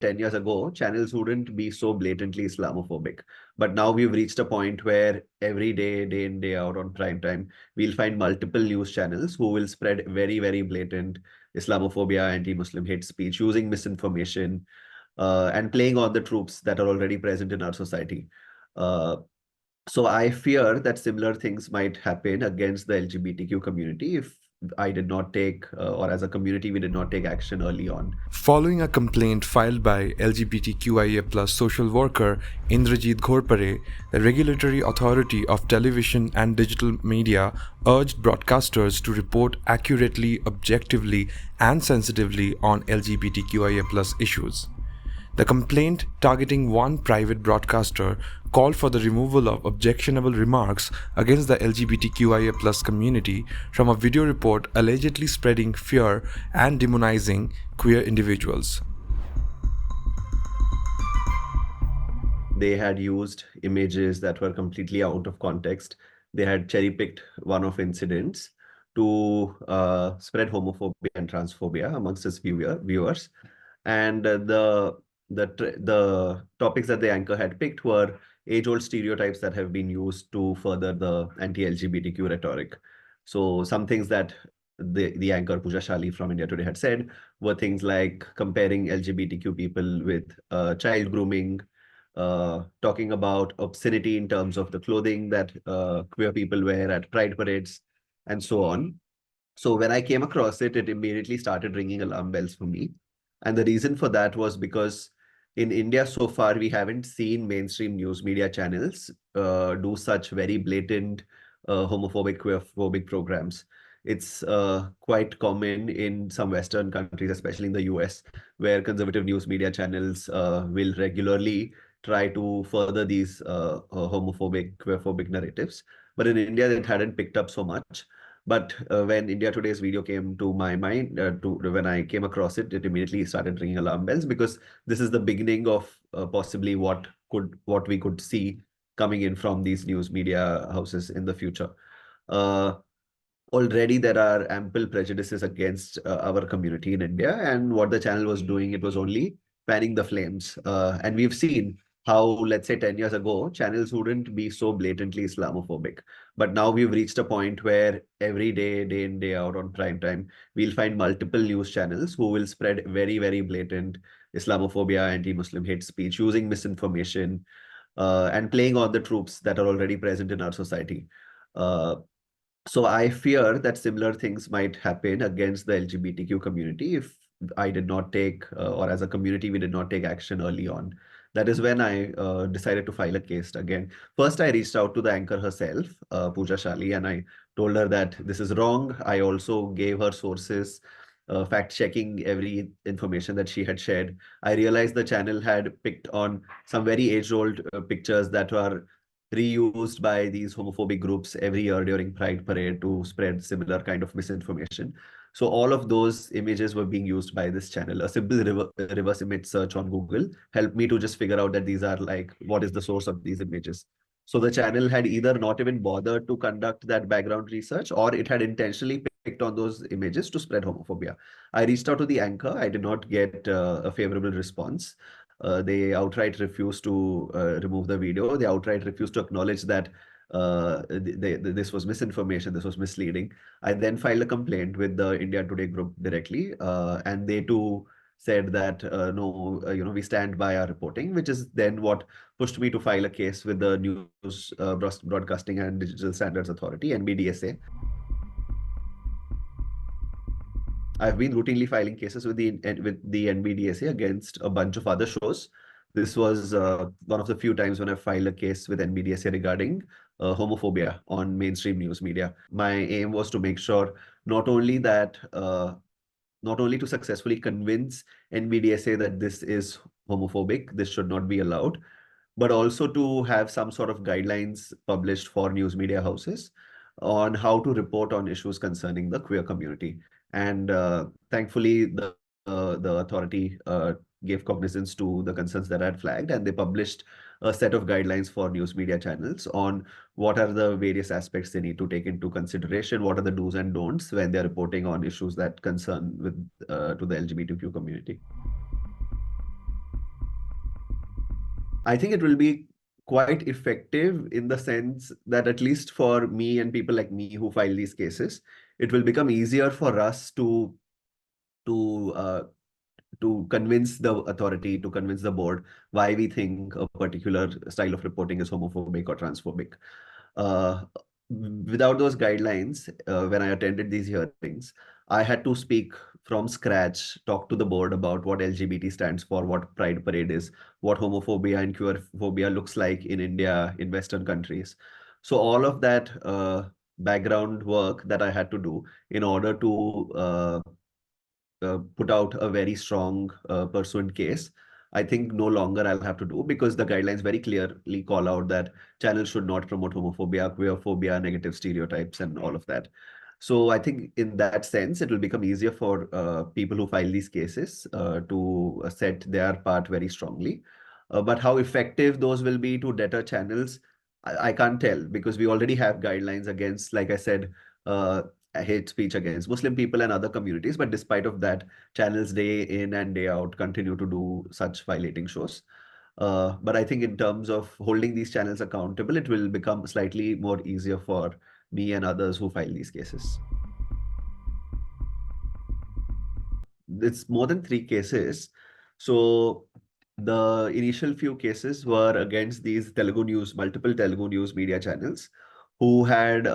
10 years ago, channels wouldn't be so blatantly Islamophobic. But now we've reached a point where every day, day in, day out on prime time, we'll find multiple news channels who will spread very, very blatant Islamophobia, anti-Muslim hate speech, using misinformation, and playing on the tropes that are already present in our society. Uh, so I fear that similar things might happen against the LGBTQ community if I did not take, or as a community, we did not take action early on. Following a complaint filed by LGBTQIA+ social worker Indrajeet Ghorpade, the Regulatory Authority of Television and Digital Media urged broadcasters to report accurately, objectively, and sensitively on LGBTQIA+ issues. The complaint, targeting one private broadcaster, called for the removal of objectionable remarks against the LGBTQIA+ community from a video report allegedly spreading fear and demonizing queer individuals. They had used images that were completely out of context. They had cherry-picked one-off incidents to spread homophobia and transphobia amongst its viewers. And the topics that the anchor had picked were age-old stereotypes that have been used to further the anti-LGBTQ rhetoric. So some things that the anchor Pooja Shali from India Today had said were things like comparing LGBTQ people with child grooming, talking about obscenity in terms of the clothing that queer people wear at pride parades, and so on. So when I came across it, it immediately started ringing alarm bells for me. And the reason for that was because in India so far, we haven't seen mainstream news media channels do such very blatant homophobic, queerphobic programs. It's quite common in some Western countries, especially in the US, where conservative news media channels will regularly try to further these homophobic, queerphobic narratives. But in India, it hadn't picked up so much. But when India Today's video came to my mind, when I came across it, it immediately started ringing alarm bells, because this is the beginning of possibly what we could see coming in from these news media houses in the future. Uh, Already there are ample prejudices against our community in India, and what the channel was doing, it was only fanning the flames. And we've seen how, let's say 10 years ago, channels wouldn't be so blatantly Islamophobic. But now we've reached a point where every day, day in, day out on prime time, we'll find multiple news channels who will spread very, very blatant Islamophobia, anti-Muslim hate speech, using misinformation, and playing on the tropes that are already present in our society. Uh, so I fear that similar things might happen against the LGBTQ community if I did not take, or as a community, we did not take action early on. That is when I decided to file a case again. First, I reached out to the anchor herself, Pooja Shali, and I told her that this is wrong. I also gave her sources, fact-checking every information that she had shared. I realized the channel had picked on some very age-old pictures that were reused by these homophobic groups every year during Pride Parade to spread similar kind of misinformation. So all of those images were being used by this channel. A simple reverse image search on Google helped me to just figure out that these are like, what is the source of these images? So the channel had either not even bothered to conduct that background research, or it had intentionally picked on those images to spread homophobia. I reached out to the anchor. I did not get a favorable response. They outright refused to remove the video. They outright refused to acknowledge that this was misinformation, this was misleading. I then filed a complaint with the India Today group directly, and they too said that no, we stand by our reporting, which is then what pushed me to file a case with the News Broadcasting and Digital Standards Authority, NBDSA. I've been routinely filing cases with the NBDSA against a bunch of other shows. This was one of the few times when I filed a case with NBDSA regarding homophobia on mainstream news media. My aim was to make sure not only that, not only to successfully convince NBDSA that this is homophobic, this should not be allowed, but also to have some sort of guidelines published for news media houses on how to report on issues concerning the queer community. And thankfully, the authority gave cognizance to the concerns that I had flagged, and they published a set of guidelines for news media channels on what are the various aspects they need to take into consideration, what are the do's and don'ts when they're reporting on issues that concern to the LGBTQ community. I think it will be quite effective in the sense that at least for me and people like me who file these cases, it will become easier for us to uh, to convince the authority, to convince the board why we think a particular style of reporting is homophobic or transphobic. Uh, Without those guidelines, when I attended these hearings, I had to speak from scratch, talk to the board about what LGBT stands for, what Pride Parade is, what homophobia and queerphobia looks like in India, in Western countries. So all of that background work that I had to do in order to put out a very strong pursuant case, I think no longer I'll have to do, because the guidelines very clearly call out that channels should not promote homophobia, queerphobia, negative stereotypes, and all of that. So I think in that sense, it will become easier for people who file these cases to set their part very strongly. But how effective those will be to deter channels, I can't tell, because we already have guidelines against, like I said, uh, hate speech against Muslim people and other communities. But despite of that, channels day in and day out continue to do such violating shows. But I think in terms of holding these channels accountable, it will become slightly more easier for me and others who file these cases. It's more than 3 cases. So the initial few cases were against these Telugu news, multiple Telugu news media channels who had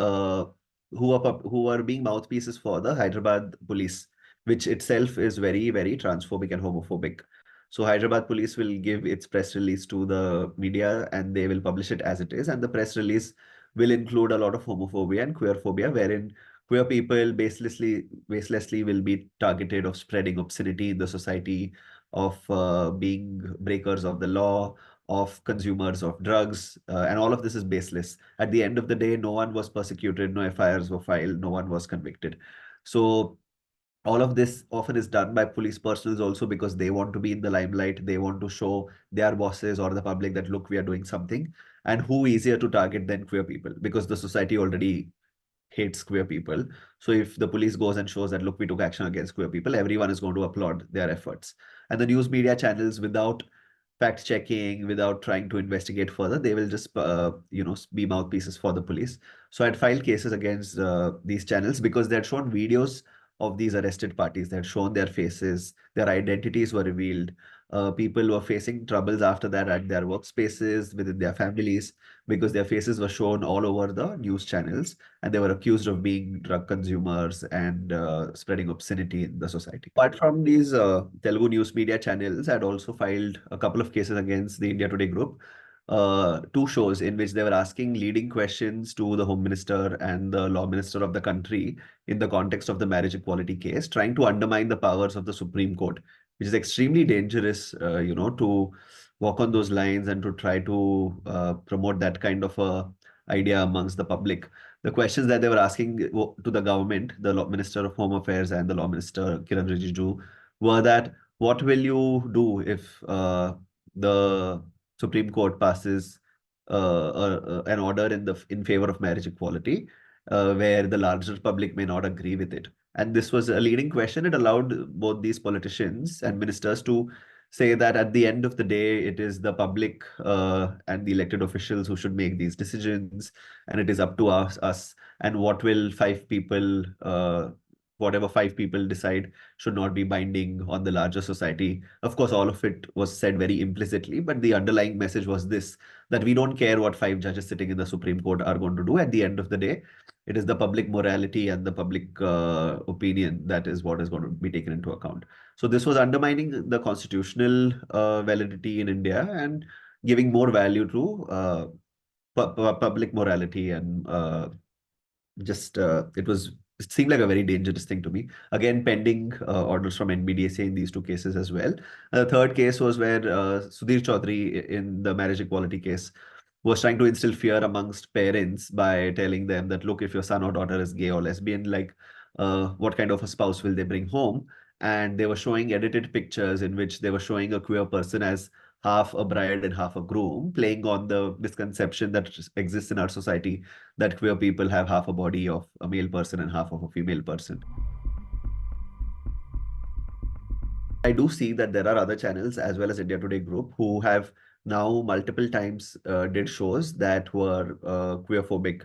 who were being mouthpieces for the Hyderabad police, which itself is very, very transphobic and homophobic. So Hyderabad police will give its press release to the media and they will publish it as it is. And the press release will include a lot of homophobia and queerphobia, wherein queer people baselessly will be targeted of spreading obscenity in the society, of being breakers of the law, of consumers of drugs, and all of this is baseless. At the end of the day, no one was persecuted, no FIRs were filed, no one was convicted. So all of this often is done by police personnel also, because they want to be in the limelight. They want to show their bosses or the public that, look, we are doing something. And who easier to target than queer people, because the society already hates queer people. So if the police goes and shows that, look, we took action against queer people, everyone is going to applaud their efforts. And the news media channels, without fact checking, without trying to investigate further, they will just be mouthpieces for the police. So I'd filed cases against these channels because they had shown videos of these arrested parties. They had shown their faces, their identities were revealed. People were facing troubles after that at their workspaces, within their families, because their faces were shown all over the news channels and they were accused of being drug consumers and spreading obscenity in the society. Apart from these Telugu news media channels, I had also filed a couple of cases against the India Today group, 2 shows in which they were asking leading questions to the Home Minister and the Law Minister of the country in the context of the marriage equality case, trying to undermine the powers of the Supreme Court, which is extremely dangerous, to walk on those lines and to try to promote that kind of a idea amongst the public. The questions that they were asking to the government, the Law Minister of Home Affairs and the Law Minister Kiran Rijiju, were that, what will you do if the Supreme Court passes an order in favor of marriage equality, where the larger public may not agree with it? And this was a leading question. It allowed both these politicians and ministers to say that at the end of the day, it is the public and the elected officials who should make these decisions, and it is up to us. And what will 5 people, whatever 5 people decide, should not be binding on the larger society. Of course, all of it was said very implicitly, but the underlying message was this: that we don't care what 5 judges sitting in the Supreme Court are going to do. At the end of the day, it is the public morality and the public opinion that is what is going to be taken into account. So this was undermining the constitutional validity in India and giving more value to public morality, and it seemed like a very dangerous thing to me. Again, pending orders from NBDSA in these 2 cases as well. The third case was where Sudhir Chaudhary, in the marriage equality case, was trying to instill fear amongst parents by telling them that, look, if your son or daughter is gay or lesbian, like, what kind of a spouse will they bring home? And they were showing edited pictures in which they were showing a queer person as half a bride and half a groom, playing on the misconception that exists in our society that queer people have half a body of a male person and half of a female person. I do see that there are other channels as well as India Today Group who have now multiple times did shows that were queerphobic.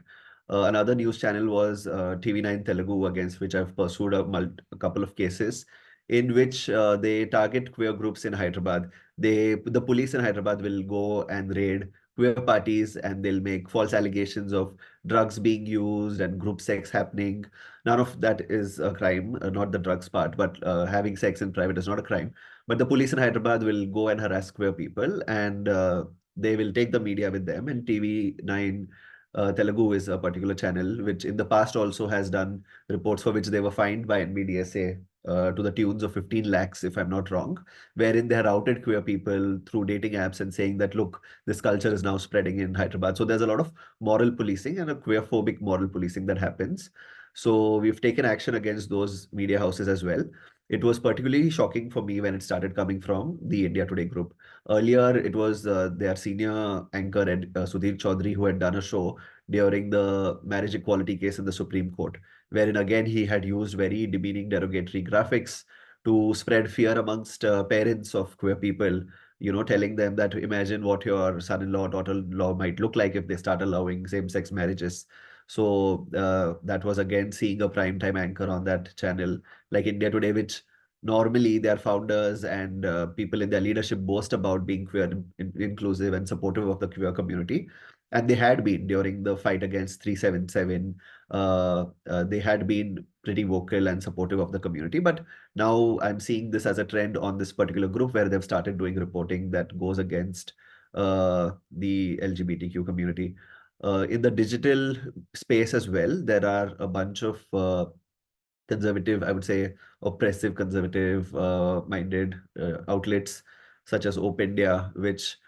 Another news channel was TV9 Telugu, against which I've pursued a couple of cases in which they target queer groups in Hyderabad. The police in Hyderabad will go and raid queer parties, and they'll make false allegations of drugs being used and group sex happening. None of that is a crime, not the drugs part, but having sex in private is not a crime. But the police in Hyderabad will go and harass queer people, and they will take the media with them. And TV9 Telugu is a particular channel which in the past also has done reports for which they were fined by NBDSA to the tunes of 15 lakhs, if I'm not wrong, wherein they have outed queer people through dating apps and saying that, look, this culture is now spreading in Hyderabad. So there's a lot of moral policing and a queer-phobic moral policing that happens. So we've taken action against those media houses as well. It was particularly shocking for me when it started coming from the India Today group. Earlier, it was their senior anchor, Sudhir Chaudhary, who had done a show during the marriage equality case in the Supreme Court, wherein again he had used very demeaning, derogatory graphics to spread fear amongst parents of queer people, telling them that imagine what your son-in-law, daughter-in-law might look like if they start allowing same-sex marriages. So that was again seeing a primetime anchor on that channel, like India Today, which normally their founders and people in their leadership boast about being queer, inclusive, and supportive of the queer community. And they had been during the fight against 377. They had been pretty vocal and supportive of the community. But now I'm seeing this as a trend on this particular group where they've started doing reporting that goes against the LGBTQ community. In the digital space as well, there are a bunch of conservative, I would say, oppressive, conservative minded outlets such as Open India, which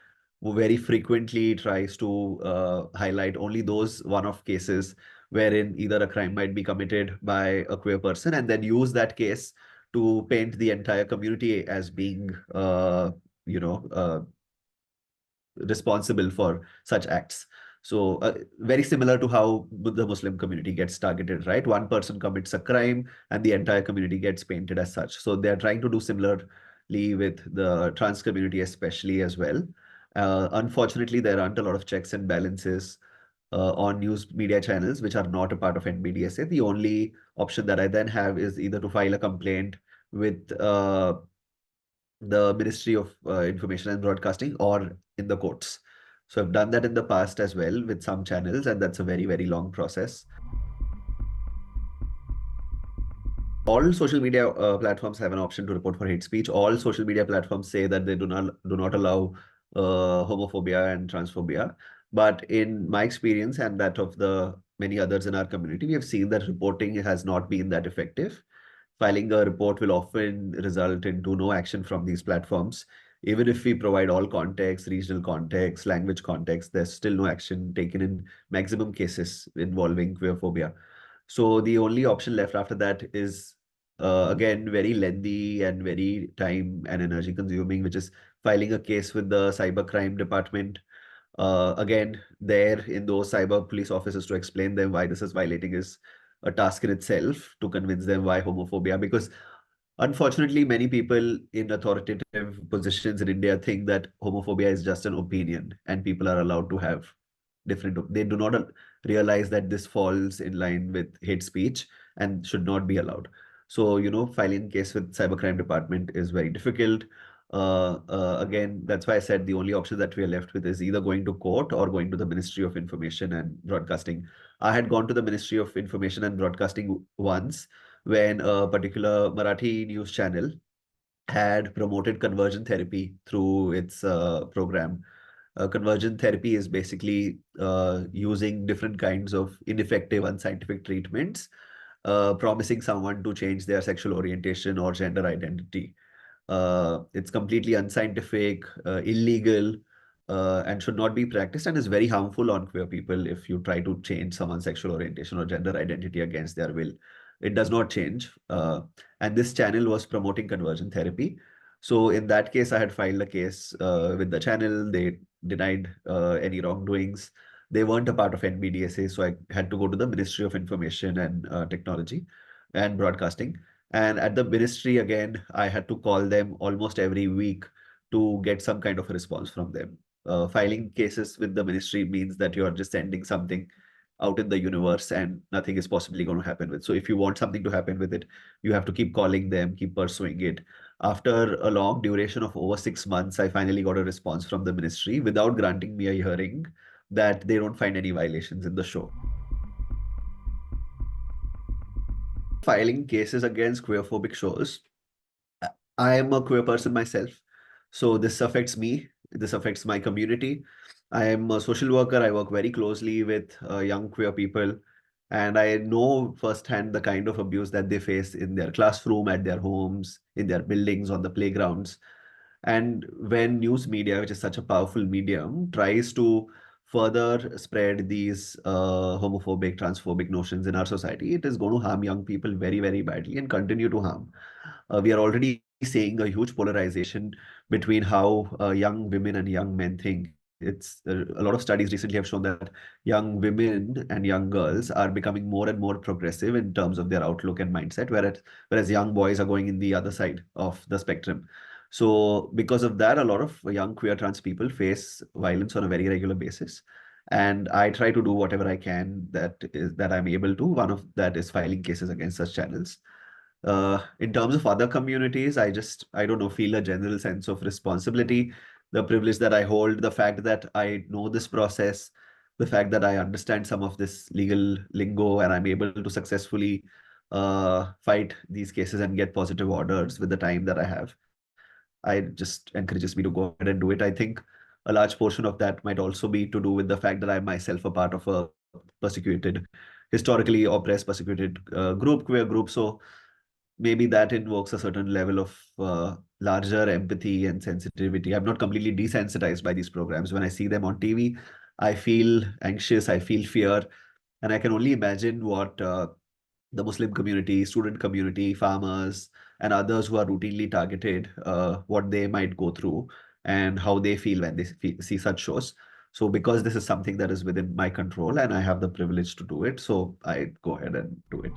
very frequently tries to highlight only those one-off cases wherein either a crime might be committed by a queer person, and then use that case to paint the entire community as being, you know, uh, responsible for such acts. So very similar to how the Muslim community gets targeted, right? One person commits a crime and the entire community gets painted as such. So they're trying to do similarly with the trans community, especially as well. Unfortunately, there aren't a lot of checks and balances on news media channels which are not a part of NBDSA. The only option that I then have is either to file a complaint with the Ministry of Information and Broadcasting or in the courts. So I've done that in the past as well with some channels, and that's a very, very long process. All social media platforms have an option to report for hate speech. All social media platforms say that they do not allow homophobia and transphobia. But in my experience and that of the many others in our community, we have seen that reporting has not been that effective. Filing a report will often result into no action from these platforms. Even if we provide all context, regional context, language context, there's still no action taken in maximum cases involving queerphobia. So the only option left after that is, again, very lengthy and very time and energy consuming, which is filing a case with the cybercrime department. Again, there in those cyber police officers to explain them why this is violating is a task in itself, to convince them why homophobia, because unfortunately many people in authoritative positions in India think that homophobia is just an opinion and people are allowed to have they do not realize that this falls in line with hate speech and should not be allowed. So, filing case with cybercrime department is very difficult. Again, that's why I said the only option that we are left with is either going to court or going to the Ministry of Information and Broadcasting. I had gone to the Ministry of Information and Broadcasting once when a particular Marathi news channel had promoted conversion therapy through its program. Conversion therapy is basically using different kinds of ineffective, unscientific treatments, promising someone to change their sexual orientation or gender identity. It's completely unscientific, illegal, and should not be practiced, and is very harmful on queer people if you try to change someone's sexual orientation or gender identity against their will. It does not change. And this channel was promoting conversion therapy. So in that case, I had filed a case with the channel. They denied any wrongdoings. They weren't a part of NBDSA, so I had to go to the Ministry of Information and Technology and Broadcasting. And at the ministry, again, I had to call them almost every week to get some kind of a response from them. filing cases with the ministry means that you're just sending something out in the universe and nothing is possibly going to happen with. So if you want something to happen with it, you have to keep calling them, keep pursuing it. After a long duration of over 6 months, I finally got a response from the ministry without granting me a hearing that they don't find any violations in the show. Filing cases against queerphobic shows. I am a queer person myself, so this affects me. This affects my community. I am a social worker. I work very closely with young queer people, and I know firsthand the kind of abuse that they face in their classroom, at their homes, in their buildings, on the playgrounds. And when news media, which is such a powerful medium, tries to further spread these homophobic, transphobic notions in our society, it is going to harm young people very, very badly and continue to harm. We are already seeing a huge polarization between how young women and young men think. It's a lot of studies recently have shown that young women and young girls are becoming more and more progressive in terms of their outlook and mindset, whereas young boys are going in the other side of the spectrum. So because of that, a lot of young queer trans people face violence on a very regular basis. And I try to do whatever I can that I'm able to. One of that is filing cases against such channels. In terms of other communities, I don't know, feel a general sense of responsibility, the privilege that I hold, the fact that I know this process, the fact that I understand some of this legal lingo, and I'm able to successfully fight these cases and get positive orders with the time that I have. I just encourages me to go ahead and do it. I think a large portion of that might also be to do with the fact that I'm myself a part of a persecuted, historically oppressed, persecuted group, queer group. So maybe that invokes a certain level of larger empathy and sensitivity. I'm not completely desensitized by these programs. When I see them on TV, I feel anxious, I feel fear, and I can only imagine what the Muslim community, student community, farmers, and others who are routinely targeted, what they might go through and how they feel when they see such shows. So because this is something that is within my control and I have the privilege to do it, so I go ahead and do it.